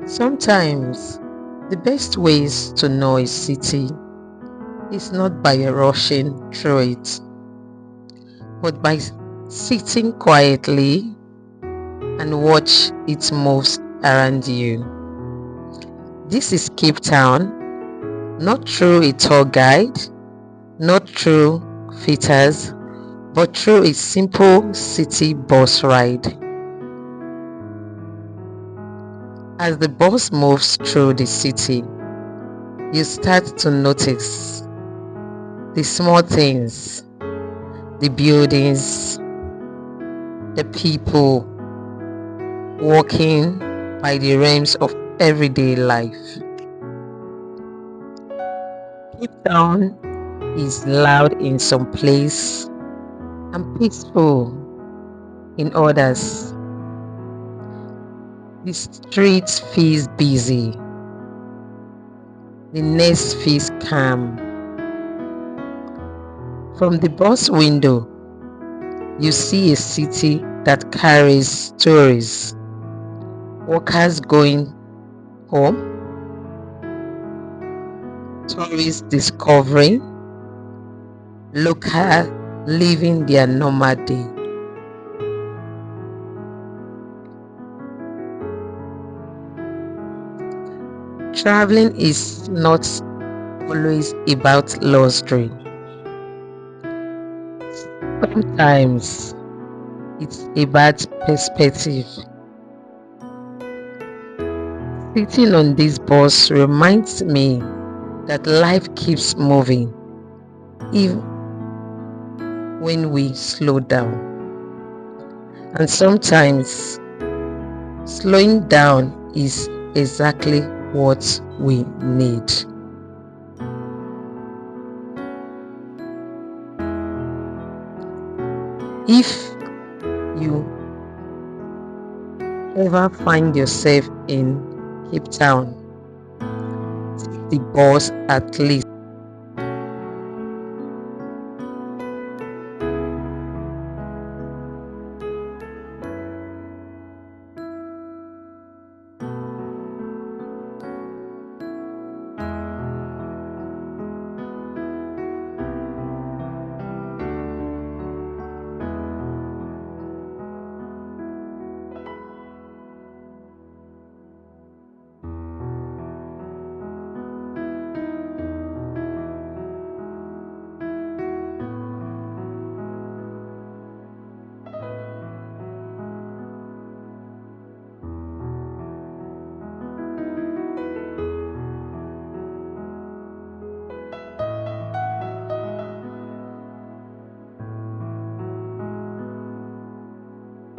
Sometimes the best ways to know a city is not by rushing through it, but by sitting quietly and watch it moves around you. This is Cape Town, not through a tour guide, not through filters, but through a simple city bus ride. As the bus moves through the city, you start to notice the small things, the buildings, the people walking by the realms of everyday life. Cape Town is loud in some places and peaceful in others. The streets feels busy, the next feels calm. From the bus window, you see a city that carries stories, workers going home, tourists discovering, local living their normal day. Traveling is not always about luxury. Sometimes it's about perspective. Sitting on this bus reminds me that life keeps moving even when we slow down. And sometimes slowing down is exactly what we need. If you ever find yourself in Cape Town, take the bus at least